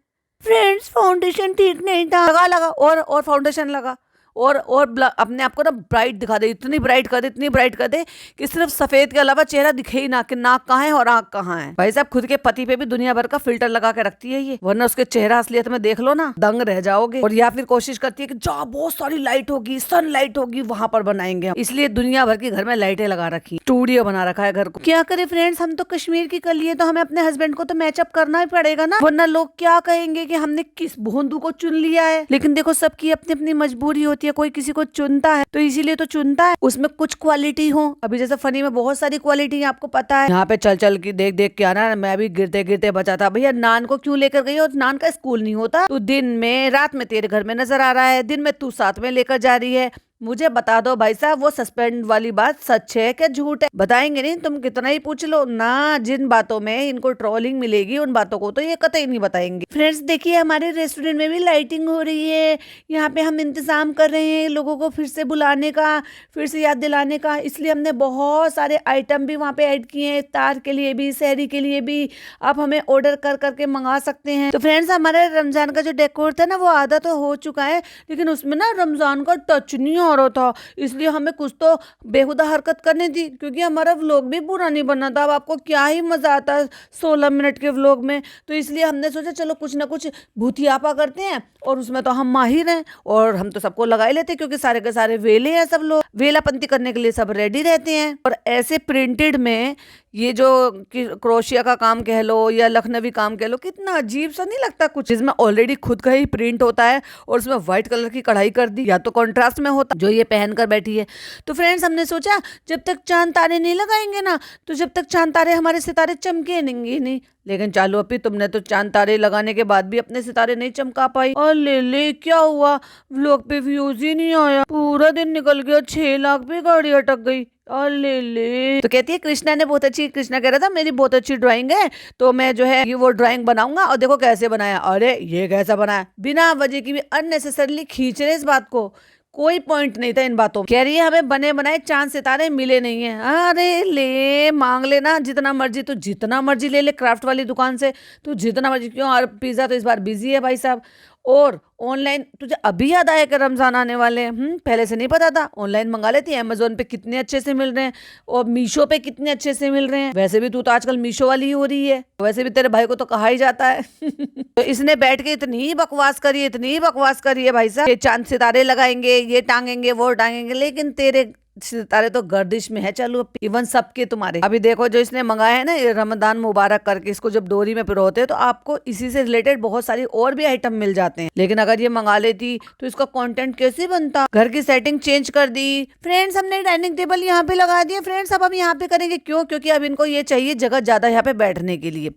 फ्रेंड्स फाउंडेशन ठीक नहीं था, लगा और फाउंडेशन लगा और अपने आप को ना ब्राइट दिखा दे, इतनी ब्राइट कर दे कि सिर्फ सफेद के अलावा चेहरा दिखे ही ना कि नाक कहाँ है और आंख कहाँ है। भाई साहब खुद के पति पे भी दुनिया भर का फिल्टर लगा के रखती है ये, वरना उसके चेहरा असलियत में देख लो ना दंग रह जाओगे। और या फिर कोशिश करती है कि जहाँ बहुत सारी लाइट होगी, सन लाइट होगी, वहां पर बनाएंगे हम, इसलिए दुनिया भर के घर में लाइटें लगा रखी, स्टूडियो बना रखा है घर को। क्या करे फ्रेंड्स, हम तो कश्मीर की कली है, तो हमें अपने हस्बैंड को तो मैचअप करना ही पड़ेगा ना, वरना लोग क्या कहेंगे कि हमने किस भोंदू को चुन लिया है। लेकिन देखो सबकी अपनी अपनी मजबूरी होती है, कोई किसी को चुनता है तो इसीलिए तो चुनता है, उसमें कुछ क्वालिटी हो। अभी जैसे फनी में बहुत सारी क्वालिटी है, आपको पता है। यहाँ पे चल चल के देख देख के आना, मैं भी गिरते गिरते बचा था। भैया नान को क्यों लेकर गई, और नान का स्कूल नहीं होता, तू दिन में रात में तेरे घर में नजर आ रहा है, दिन में तू साथ में लेकर जा रही है। मुझे बता दो भाई साहब वो सस्पेंड वाली बात सच है क्या झूठ है? बताएंगे नहीं, तुम कितना ही पूछ लो ना। जिन बातों में इनको ट्रोलिंग मिलेगी उन बातों को तो ये कतई नहीं बताएंगे। फ्रेंड्स देखिए हमारे रेस्टोरेंट में भी लाइटिंग हो रही है, यहाँ पे हम इंतजाम कर रहे हैं लोगों को फिर से बुलाने का, फिर से याद दिलाने का, इसलिए हमने बहुत सारे आइटम भी वहाँ पे ऐड किए हैं, इफ्तार के लिए भी, सहरी के लिए भी। आप हमें ऑर्डर कर करके मंगा सकते हैं। तो फ्रेंड्स हमारे रमजान का जो डेकोर था ना वो आधा तो हो चुका है, लेकिन उसमें ना रमजान का टच नहीं आ रहा था, इसलिए हमें कुछ तो बेहुदा हरकत करनी थी, क्योंकि हमारा व्लॉग भी पूरा नहीं बनना था। अब आपको क्या ही मजा आता है 16 मिनट के व्लॉग में, तो इसलिए हमने सोचा चलो कुछ ना कुछ भूतियापा करते हैं, और उसमें तो हम माहिर हैं और हम तो सबको लगा ही लेते हैं, क्योंकि सारे के सारे वेले हैं, सब लोग वेलापंती करने के लिए सब रेडी रहते हैं। और ऐसे प्रिंटेड में ये जो क्रोशिया का काम कह लो या लखनवी काम कह लो, कितना अजीब सा नहीं लगता कुछ, जिसमें ऑलरेडी खुद का ही प्रिंट होता है और उसमें व्हाइट कलर की कढ़ाई कर दी, या तो कॉन्ट्रास्ट में होता जो ये पहन कर बैठी है। तो फ्रेंड्स हमने सोचा जब तक चांद तारे नहीं लगाएंगे ना, तो जब तक चांद तारे हमारे सितारे चमकेंगे नहीं। लेकिन चालू अपी तुमने तो चांद तारे लगाने के बाद भी अपने सितारे नहीं चमका पाई। और ले क्या हुआ, व्लॉग पे व्यूज ही नहीं आया, पूरा दिन निकल गया, 6 लाख पे गाड़ी अटक गई। ले तो कहती है कृष्णा ने बहुत अच्छी, कृष्णा कह रहा था मेरी बहुत अच्छी ड्राइंग है, तो मैं जो है वो ड्राइंग बनाऊंगा, और देखो कैसे बनाया। अरे ये कैसा बनाया, बिना वजह की भी अननेसेसरली खींच रहे इस बात को, कोई पॉइंट नहीं था इन बातों में। कह रही है हमें बने बनाए चांद सितारे मिले नहीं है। अरे ले मांग लेना जितना मर्जी, तो जितना मर्जी ले ले क्राफ्ट वाली दुकान से, तो जितना मर्जी क्यों। और पिज्जा तो इस बार बिजी है भाई साहब। और ऑनलाइन तुझे अभी याद आया कि रमजान आने वाले हैं, पहले से नहीं पता था, ऑनलाइन मंगा लेती है। अमेजोन पे कितने अच्छे से मिल रहे हैं और मीशो पे कितने अच्छे से मिल रहे हैं। वैसे भी तू तो आजकल मीशो वाली ही हो रही है, वैसे भी तेरे भाई को तो कहा ही जाता है। तो इसने बैठ के इतनी बकवास करी है भाई साहब, ये चांद सितारे लगाएंगे, ये टांगेंगे, वो टांगेंगे, लेकिन तेरे सितारे तो गर्दिश में है चालू, इवन सबके तुम्हारे। अभी देखो जो इसने मंगाया है ना रमजान मुबारक करके, इसको जब डोरी में पिरोते हैं तो आपको इसी से रिलेटेड बहुत सारी और भी आइटम मिल जाते हैं। लेकिन अगर ये मंगा लेती तो इसका कंटेंट कैसे बनता। घर की सेटिंग चेंज कर दी फ्रेंड्स, हमने डाइनिंग टेबल यहाँ पे लगा दिया फ्रेंड्स। अब हम यहाँ पे करेंगे क्यों, क्योंकि अब इनको ये चाहिए जगह ज्यादा यहाँ पे बैठने के लिए,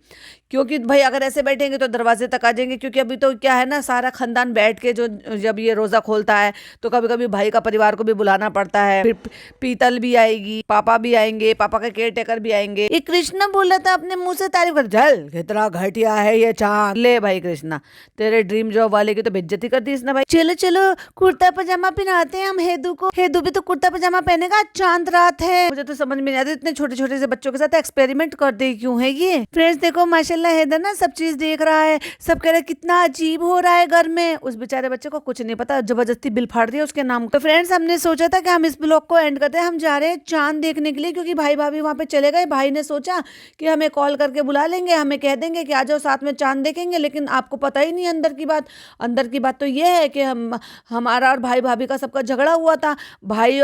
क्योंकि भाई अगर ऐसे बैठेंगे तो दरवाजे तक आ जाएंगे। क्योंकि अभी तो क्या है ना, सारा खानदान बैठ के जो जब ये रोजा खोलता है तो कभी कभी भाई का परिवार को भी बुलाना पड़ता है, फिर पीतल भी आएगी, पापा भी आएंगे, पापा के केयर टेकर भी आएंगे। ये कृष्णा बोला था अपने मुंह से तारीफ कर, चल कितना घटिया है ये चांद। ले भाई कृष्णा, तेरे ड्रीम जॉब वाले की तो बेइज्जती कर दी इसने भाई। चलो चलो कुर्ता पजामा पहनाते हैं हम हेदू को, हेदू भी तो कुर्ता पजामा पहनेगा, चांद रात है। मुझे तो समझ में नहीं आता इतने छोटे छोटे से बच्चों के साथ एक्सपेरिमेंट करते क्यों है ये। फ्रेंड्स देखो माशाल्लाह हैदर ना सब चीज देख रहा है, सब कह रहे कितना अजीब हो रहा है घर में। उस बेचारे बच्चे को कुछ नहीं पता, जबरदस्ती बिल फाड़ दिया उसके नाम। तो फ्रेंड्स हमने सोचा था कि हम इस ब्लॉग को एंड करते हैं, हम जा रहे हैं चांद देखने के लिए, क्योंकि भाई भाभी वहां पे चले गए। भाई ने सोचा कि हमें कॉल करके बुला लेंगे, हमें कह देंगे कि आ जाओ साथ में चांद देखेंगे, लेकिन आपको पता ही नहीं अंदर की बात। अंदर की बात तो ये है कि हमारा और भाई भाभी का सबका झगड़ा हुआ था, भाई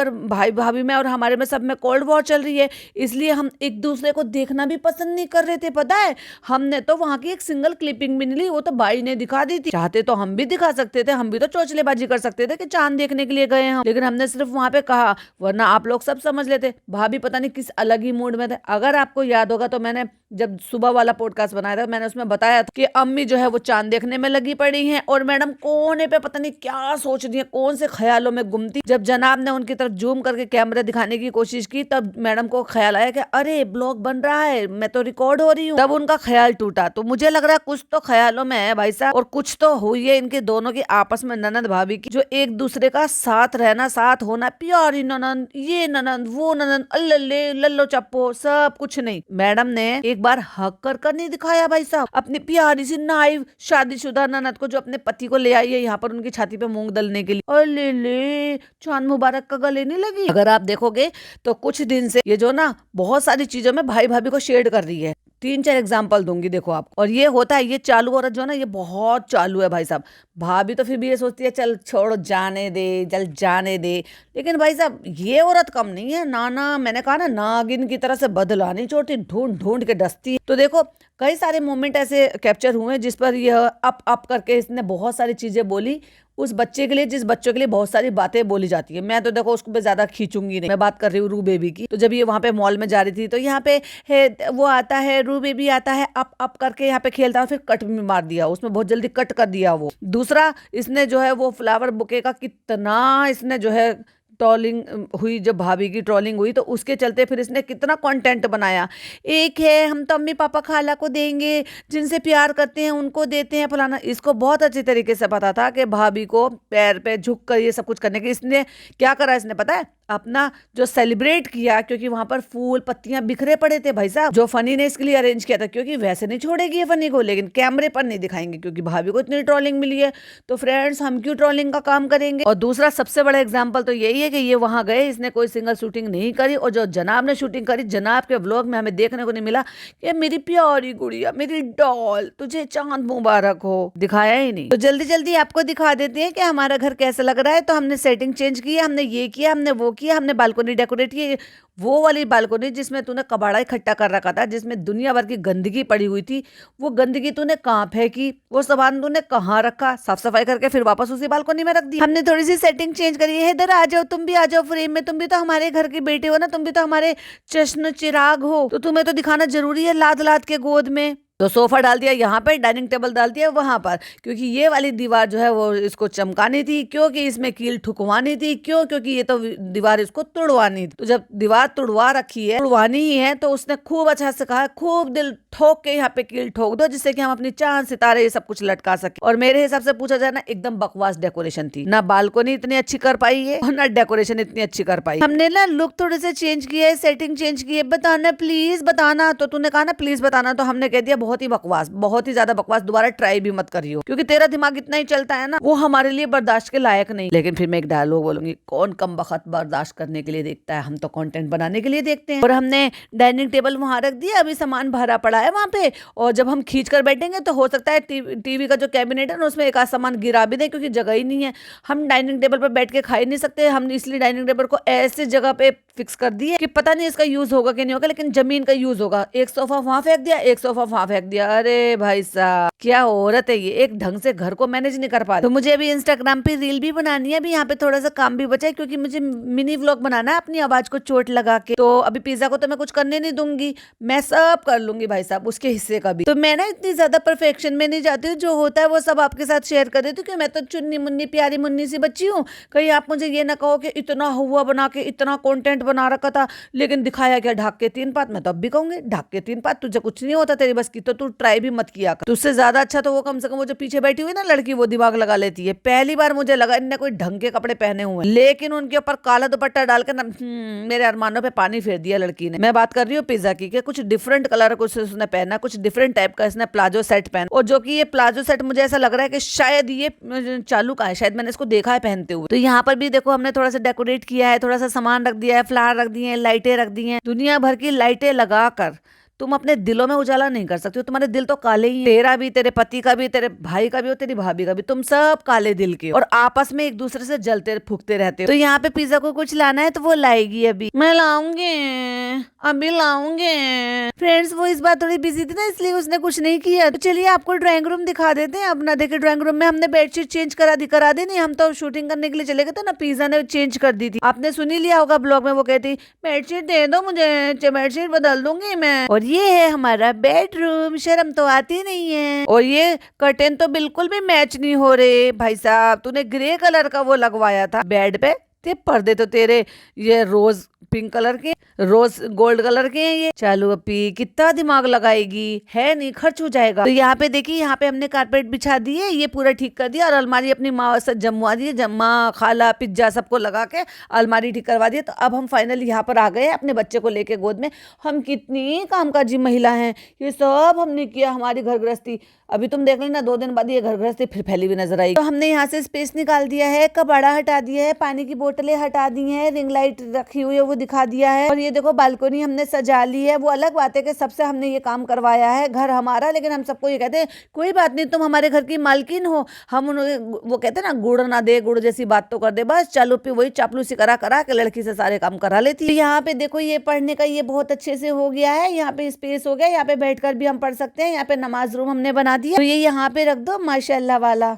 भाभी में और हमारे में सब में कोल्ड वॉर चल रही है, इसलिए हम एक दूसरे को देखना भी पसंद नहीं कर रहे थे। पता है हमने तो वहां की एक सिंगल क्लिपिंग भी नहीं ली, वो तो भाई ने दिखा दी थी। चाहते तो हम भी दिखा सकते थे, हम भी तो चोचलेबाजी कर सकते थे कि चांद देखने के लिए गए हैं, लेकिन हमने सिर्फ वहां पे कहा, वरना आप लोग सब समझ लेते। भाभी पता नहीं किस अलग ही मूड में थे। अगर आपको याद होगा तो मैंने जब सुबह वाला पॉडकास्ट बनाया था, मैंने उसमें बताया था कि अम्मी जो है वो चांद देखने में लगी पड़ी हैं और मैडम कोने पे पता नहीं क्या सोच रही है, कौन से ख्यालों में गुम थी। जब जनाब ने उनकी तरफ जूम करके कैमरा दिखाने की कोशिश की, तब मैडम को ख्याल आया कि अरे ब्लॉग बन रहा है, मैं तो रिकॉर्ड हो रही हूँ। तब उनका ख्याल टूटा। तो मुझे लग रहा है कुछ तो ख्यालों में है भाई साहब, और कुछ तो हुई है इनके दोनों की आपस में, ननद भाभी की, जो एक दूसरे का साथ रहना, साथ होना, प्यारी ननद, ये ननद, वो ननद, अल्ले लल्लो चप्पो, सब कुछ नहीं। मैडम ने एक बार हक कर नहीं दिखाया भाई साहब अपनी प्यारी सी नाइव शादीशुदा ननद को, जो अपने पति को ले आई है यहाँ पर उनकी छाती पे मूंग दलने के लिए। अरे ले चांद मुबारक का गले नहीं लगी। अगर आप देखोगे तो कुछ दिन से ये जो ना बहुत सारी चीजों में भाई भाभी को शेड कर रही है। 3-4 एग्जाम्पल दूंगी देखो आपको। और ये होता है, ये चालू औरत जो है ना, ये बहुत चालू है भाई साहब। भाभी तो फिर भी ये सोचती है चल छोड़ जाने दे, चल जाने दे, लेकिन भाई साहब ये औरत कम नहीं है। नाना मैंने कहा ना, नागिन की तरह से बदला नहीं छोड़ती, ढूंढ ढूंढ के डसती है। तो देखो कई सारे मोमेंट ऐसे कैप्चर हुए जिस पर यह अप करके इसने बहुत सारी चीजें बोली उस बच्चे के लिए, जिस बच्चों के लिए बहुत सारी बातें बोली जाती है। मैं तो देखो उसको पे ज्यादा खींचूंगी नहीं, मैं बात कर रही हूँ रू बेबी की। तो जब ये वहां पे मॉल में जा रही थी तो यहाँ पे है वो आता है, रू बेबी आता है, अप करके यहाँ पे खेलता है, फिर कट भी मार दिया उसमें, बहुत जल्दी कट कर दिया वो। दूसरा इसने जो है वो फ्लावर बुके का कितना इसने जो है ट्रोलिंग हुई, जब भाभी की ट्रोलिंग हुई तो उसके चलते फिर इसने कितना कंटेंट बनाया। एक है हम तो अम्मी पापा खाला को देंगे, जिनसे प्यार करते हैं उनको देते हैं फलाना। इसको बहुत अच्छी तरीके से पता था कि भाभी को पैर पे झुक कर ये सब कुछ करने की। इसने क्या करा, इसने पता है अपना जो सेलिब्रेट किया, क्योंकि वहां पर फूल पत्तियां बिखरे पड़े थे भाई साहब, जो फनी ने इसके लिए अरेंज किया था, क्योंकि वैसे नहीं छोड़ेगी ये फनी को, लेकिन कैमरे पर नहीं दिखाएंगे क्योंकि भाभी को इतनी ट्रोलिंग मिली है। तो फ्रेंड्स हम क्यों ट्रोलिंग का काम करेंगे। और दूसरा सबसे बड़ा एग्जाम्पल तो यही है कि ये वहां गए, इसने कोई सिंगल शूटिंग नहीं करी, और जो जनाब ने शूटिंग करी, जनाब के व्लॉग में हमें देखने को नहीं मिला कि मेरी प्यारी गुड़िया, मेरी डॉल, तुझे चांद मुबारक हो, दिखाया ही नहीं। तो जल्दी जल्दी आपको दिखा देते हैं कि हमारा घर कैसा लग रहा है। तो हमने सेटिंग चेंज की, हमने ये किया, हमने वो किया, हमने बालकनी डेकोरेट की, वो वाली बालकनी जिसमें तूने कबाड़ा इकट्ठा कर रखा था, जिसमें दुनिया भर की गंदगी पड़ी हुई थी, वो गंदगी तूने कहाँ फेंकी, वो सामान तूने कहाँ रखा, साफ सफाई करके फिर वापस उसी बालकनी में रख दी। हमने थोड़ी सी सेटिंग चेंज करी है। इधर आ जाओ, तुम भी आ जाओ फ्रेम में, तुम भी तो हमारे घर की बेटी हो ना, तुम भी तो हमारे चश्न चिराग हो, तो तुम्हें तो दिखाना जरूरी है लाद लाद के गोद में। तो सोफा डाल दिया यहाँ पर, डाइनिंग टेबल डाल दिया वहां पर, क्योंकि ये वाली दीवार जो है वो इसको चमकानी थी, क्योंकि इसमें कील ठुकवानी थी, क्योंकि ये तो दीवार इसको तुड़वानी थी। तो जब दीवार तुड़वा रखी है, तुड़वानी ही है, तो उसने खूब अच्छा से कहा खूब दिल ठोक के यहाँ पे कील ठोक दो, जिससे कि हम अपनी चांद सितारे ये सब कुछ लटका सके। और मेरे हिसाब से पूछा जाए ना, एकदम बकवास डेकोरेशन थी, ना बालकनी इतनी अच्छी कर पाई है और ना डेकोरेशन इतनी अच्छी कर पाई। हमने ना लुक थोड़े से चेंज किया है, सेटिंग चेंज की है, बताना प्लीज बताना। तो तूने कहा ना प्लीज बताना, तो हमने कह दिया बहुत ही बकवास, बहुत ही ज्यादा बकवास, दोबारा ट्राई भी मत करियो, क्योंकि तेरा दिमाग इतना ही चलता है ना, वो हमारे लिए बर्दाश्त के लायक नहीं। लेकिन फिर मैं एक डायलॉग बोलूंगी, कौन कम बखत बर्दाश्त करने के लिए देखता है, हम तो कंटेंट बनाने के लिए देखते हैं। और हमने डाइनिंग टेबल वहां रख दिया, अभी सामान भरा पड़ा है वहां पे, और जब हम खींच कर बैठेंगे तो हो सकता है टीवी का जो कैबिनेट है ना, उसमें एक आध सामान गिरा भी दे, क्योंकि जगह ही नहीं है। हम डाइनिंग टेबल पर बैठ के खा ही नहीं सकते, हम इसलिए डाइनिंग टेबल को ऐसे जगह पे फिक्स कर दिए कि पता नहीं इसका यूज होगा कि नहीं होगा, लेकिन जमीन का यूज होगा। एक सोफा वहां फेंक दिया, एक सोफा वहां फेंक फेंक दिया। अरे भाई साहब, क्या औरत है ये, एक ढंग से घर को मैनेज नहीं कर पा रही। तो मुझे अभी इंस्टाग्राम पे रील भी बनानी है, अभी यहाँ पे थोड़ा सा काम भी बचा है, क्योंकि मुझे मिनी व्लॉग बनाना है अपनी आवाज को चोट लगा के। तो अभी पिज्जा को तो मैं कुछ करने नहीं दूंगी, मैं सब कर लूंगी भाई साहब, उसके हिस्से का भी। तो मैं ना इतनी ज्यादा परफेक्शन में नहीं जाती हूँ, जो होता है वो सब आपके साथ शेयर कर देती हूँ, क्योंकि मैं तो चुन्नी मुन्नी प्यारी मुन्नी सी बच्ची हूँ। कहीं आप मुझे ये ना कहो कि इतना हुआ बना के इतना कंटेंट बना रखा था, लेकिन दिखाया क्या, ढाक के 3 पात। मैं तो अब भी कहूंगी ढाक के 3 पात, तुझे कुछ नहीं होता, तेरी बस की तो तू ट्राई भी मत किया कर। तुझसे ज्यादा अच्छा तो वो कम से कम वो जो पीछे बैठी हुई ना लड़की, वो दिमाग लगा लेती है। पहली बार मुझे लगा इनने कोई ढंग के कपड़े पहने हुए हैं, लेकिन उनके ऊपर काला दुपट्टा डाल के मेरे अरमानों पे पानी फेर दिया लड़की ने। मैं बात कर रही हूँ पिज्जा की, कि कुछ डिफरेंट कलर कुछ उसने पहना, कुछ डिफरेंट टाइप का इसने प्लाजो सेट पहना, और जो कि ये प्लाजो सेट मुझे ऐसा लग रहा है कि शायद ये चालू का है, शायद मैंने इसको देखा है पहनते हुए। तो यहाँ पर भी देखो हमने थोड़ा सा डेकोरेट किया है, थोड़ा सा सामान रख दिया है, फ्लावर रख दिए हैं, लाइटें रख दी हैं, दुनिया भर की लाइटें लगाकर तुम अपने दिलों में उजाला नहीं कर सकते हो। तुम्हारे दिल तो काले ही हैं, तेरा भी, तेरे पति का भी, तेरे भाई का भी और तेरी भाभी का भी, तुम सब काले दिल के, और आपस में एक दूसरे से जलते फूकते रहते हो। तो यहाँ पे पिज्जा को कुछ लाना है तो वो लाएगी, अभी मैं लाऊंगी, अभी लाऊंगी। फ्रेंड्स वो इस बार थोड़ी बिजी थी ना, इसलिए उसने कुछ नहीं किया। तो चलिए आपको ड्राइंग रूम दिखा देते हैं। अपना देखिए ड्राइंग रूम में हमने बेडशीट चेंज करा दी नहीं, हम तो शूटिंग करने के लिए चले गए थे ना, पिज्जा ने चेंज कर दी थी। आपने सुन ही लिया होगा ब्लॉग में, वो कहती बेडशीट दे दो मुझे, बेडशीट बदल दूंगी मैं। और ये है हमारा बेडरूम, शर्म तो आती नहीं है। और ये कर्टेन तो बिल्कुल भी मैच नहीं हो रहे भाई साहब, तूने ग्रे कलर का वो लगवाया था बेड पे, ते पर्दे तो तेरे ये रोज पिंक कलर के, रोज गोल्ड कलर के हैं ये। चालू अपी कितना दिमाग लगाएगी, है नहीं, खर्च हो जाएगा। तो यहाँ पे देखिए, यहाँ पे हमने कारपेट बिछा दी है, ये पूरा ठीक कर दिया, और अलमारी अपनी माँ से जमवा दी है, जम्मा खाला पिज्जा सबको लगा के अलमारी ठीक करवा दी। तो अब हम फाइनली यहाँ पर आ गए अपने बच्चे को लेके गोद में। हम कितनी कामकाजी महिला हैं, ये सब हमने किया, हमारी घर गृहस्थी। अभी तुम देख लेना 2 दिन बाद ये घर गृहस्थी फिर फैली हुई नजर आएगी। तो हमने यहाँ से स्पेस निकाल दिया है, कबाड़ा हटा दिया है, पानी की बोतलें हटा दी है, रिंग लाइट रखी हुई है वो दिखा दिया है, और ये देखो बालकनी हमने सजा ली है। वो अलग बात है कि सबसे हमने ये काम करवाया है, घर हमारा, लेकिन हम सबको ये कहते हैं कोई बात नहीं, तुम हमारे घर की मालकिन हो। हम वो कहते हैं ना, गुड़ ना दे गुड़ जैसी बात तो कर दे, बस चालू पे वही चापलूसी करा करा के लड़की से सारे काम करा लेती है। यहाँ पे देखो ये पढ़ने का ये बहुत अच्छे से हो गया है, यहाँ पे स्पेस हो गया, यहाँ पे बैठकर भी हम पढ़ सकते हैं। यहाँ पे नमाज रूम हमने बना दिया, तो ये यहाँ पे रख दो माशाल्लाह वाला।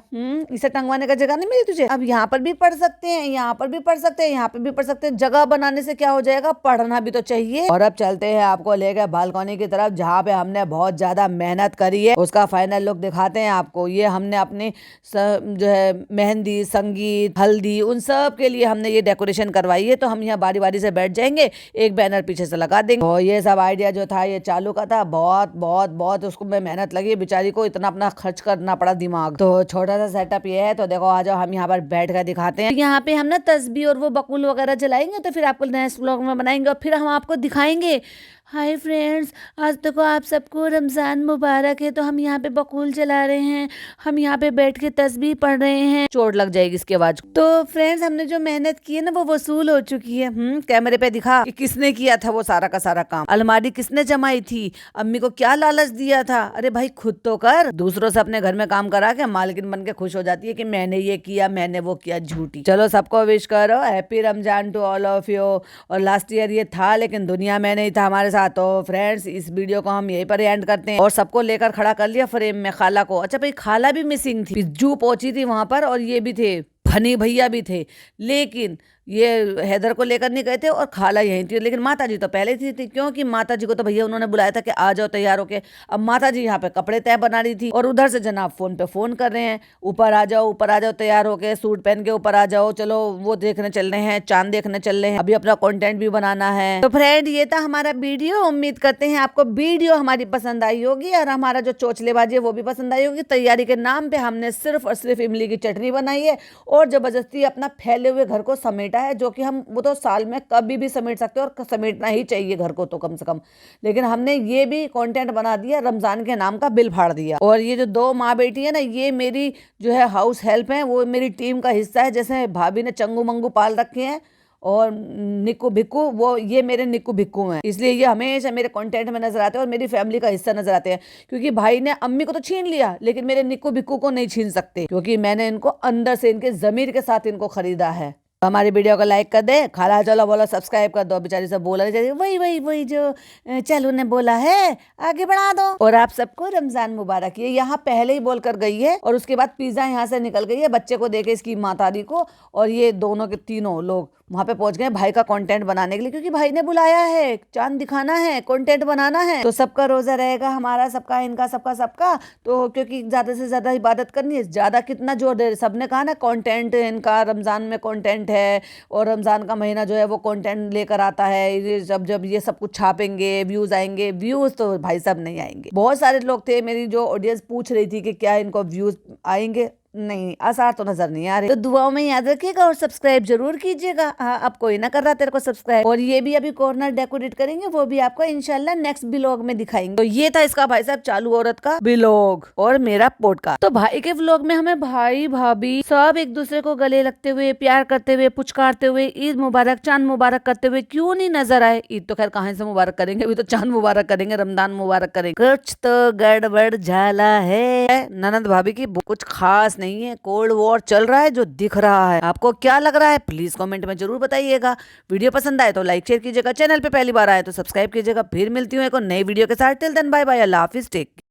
इसे टंगवाने का जगह नहीं मिली तुझे, अब यहाँ पर भी पढ़ सकते हैं, यहाँ पर भी पढ़ सकते हैं, यहाँ पे भी पढ़ सकते हैं। जगह बनाने से क्या हो जाएगा, पढ़ना भी तो चाहिए। और अब चलते हैं आपको लेकर बालकनी की तरफ, जहाँ पे हमने बहुत ज्यादा मेहनत करी है, उसका फाइनल लुक दिखाते हैं आपको। ये हमने अपनी जो है मेहंदी, संगीत, हल्दी, उन सब के लिए हमने ये डेकोरेशन करवाई है। तो हम यहाँ बारी बारी से बैठ जाएंगे, एक बैनर पीछे से लगा देंगे। और ये सब आइडिया जो था ये चालू का था, बहुत बहुत बहुत उसको में मेहनत लगी, बेचारी को इतना अपना खर्च करना पड़ा दिमाग। तो छोटा सा सेटअप ये है। तो देखो आ जाओ, हम यहाँ पर बैठ कर दिखाते हैं। यहाँ पे हम ना तस्बीह और वो बकुल वगैरह जलाएंगे, तो फिर आपको नेक्स्ट व्लॉग में बनाएंगे, और फिर हम आपको दिखाएंगे। हाय फ्रेंड्स, आज तक आप सबको रमज़ान मुबारक है। तो हम यहाँ पे बकुल जला रहे हैं, हम यहाँ पे बैठ के तस्बीह पढ़ रहे हैं। चोट लग जाएगी इसकी आवाज। तो फ्रेंड्स हमने जो मेहनत की है ना, वो वसूल हो चुकी है। कैमरे पे दिखा कि किसने किया था वो सारा का सारा काम। अलमारी किसने जमाई थी, अम्मी को क्या लालच दिया था। अरे भाई खुद तो कर, दूसरों से अपने घर में काम करा के मालकिन बन के खुश हो जाती है कि मैंने ये किया, मैंने वो किया। झूठी। चलो सबको विश करो happy Ramzan to all of you. और लास्ट ईयर ये था, लेकिन दुनिया में नहीं था हमारे साथ। तो फ्रेंड्स इस वीडियो को हम यहीं पर एंड करते हैं, और सबको लेकर खड़ा कर लिया फ्रेम में। खाला को, अच्छा भाई खाला भी मिसिंग थी, पिज्जू पहुंची थी वहां पर, और ये भी थे, फनी भैया भी थे, लेकिन ये हैदर को लेकर नहीं गए थे, और खाला यहीं थी। लेकिन माता जी तो पहले थी, क्योंकि माता जी को तो भैया उन्होंने बुलाया था कि आ जाओ तैयार होके। अब माता जी यहाँ पे कपड़े तय बना रही थी, और उधर से जनाब फोन पे फोन कर रहे हैं, ऊपर आ जाओ, ऊपर आ जाओ, तैयार होके सूट पहन के ऊपर आ जाओ, चलो वो देखने चल रहे हैं, चांद देखने चल रहे हैं, अभी अपना कंटेंट भी बनाना है। तो फ्रेंड ये था हमारा वीडियो। उम्मीद करते हैं आपको वीडियो हमारी पसंद आई होगी, और हमारा जो चोचलेबाजी है वो भी पसंद आई होगी। तैयारी के नाम पे हमने सिर्फ और सिर्फ इमली की चटनी बनाई है, और जबरदस्ती अपना फैले हुए घर को समेटा है, जो कि हम वो तो साल में कभी भी समेट सकते हैं, और समेटना ही चाहिए घर को तो कम से कम। लेकिन हमने ये भी कंटेंट बना दिया, रमजान के नाम का बिल फाड़ दिया। और ये जो 2 माँ बेटी है ना, ये मेरी जो है हाउस हेल्प है, वो मेरी टीम का हिस्सा है। जैसे भाभी ने चंगू मंगू पाल रखे हैं, और निक्कू भिक्कू, वो ये मेरे निक्कू भिक्कू हैं, इसलिए ये हमेशा मेरे कंटेंट में नजर आते हैं, और मेरी फैमिली का हिस्सा नजर आते हैं। क्योंकि भाई ने अम्मी को तो छीन लिया, लेकिन मेरे निक्कू भिक्कू को नहीं छीन सकते, क्योंकि मैंने इनको अंदर से, इनके जमीर के साथ इनको खरीदा है। हमारी वीडियो को लाइक कर दे, खाला चलो बोलो सब्सक्राइब कर दो। बेचारी सब बोल रही थी वही वही वही जो चालू ने बोला है, आगे बढ़ा दो। और आप सबको रमजान मुबारक। ये यहाँ पहले ही बोल कर गई है और उसके बाद पिज्जा यहाँ से निकल गई है बच्चे को देके, इसकी मातारी को। और ये दोनों के तीनों लोग वहां पे पहुंच गए भाई का कंटेंट बनाने के लिए, क्योंकि भाई ने बुलाया है, चांद दिखाना है, कंटेंट बनाना है। तो सबका रोजा रहेगा, हमारा सबका, इनका सबका सबका। तो क्योंकि ज्यादा से ज्यादा इबादत करनी है, ज्यादा कितना जोर दे, सबने कहा ना कंटेंट इनका रमजान में कंटेंट है। और रमजान का महीना जो है वो कंटेंट लेकर आता है। ये जब ये सब कुछ छापेंगे व्यूज आएंगे। व्यूज तो भाई साहब नहीं आएंगे। बहुत सारे लोग थे, मेरी जो ऑडियंस पूछ रही थी कि क्या इनको व्यूज आएंगे, नहीं, आसार तो नजर नहीं आ रहे। तो दुआओं में याद रखिएगा और सब्सक्राइब जरूर कीजिएगा। हाँ, अब कोई ना कर रहा तेरे को सब्सक्राइब। और ये भी अभी कॉर्नर डेकोरेट करेंगे, वो भी आपको इंशाल्लाह नेक्स्ट व्लॉग में दिखाएंगे। तो ये था इसका भाई साहब चालू औरत का व्लॉग और मेरा पॉडकास्ट। तो भाई के व्लॉग में हमें भाई भाभी सब एक दूसरे को गले लगते हुए, प्यार करते हुए, पुचकारते हुए, ईद मुबारक, चांद मुबारक करते हुए क्यों नहीं नजर आए। ईद तो खैर कहाँ से मुबारक करेंगे, अभी तो चांद मुबारक करेंगे, रमजान मुबारक करेंगे। कुछ तो गड़बड़ झाला है। ननद भाभी की कुछ खास नहीं है, कोल्ड वॉर चल रहा है जो दिख रहा है। आपको क्या लग रहा है प्लीज कमेंट में जरूर बताइएगा। वीडियो पसंद आए तो लाइक शेयर कीजिएगा, चैनल पे पहली बार आए तो सब्सक्राइब कीजिएगा। फिर मिलती हूँ एक और नई वीडियो के साथ। टिल देन बाय बाय, अल्लाह हाफिज, टेक।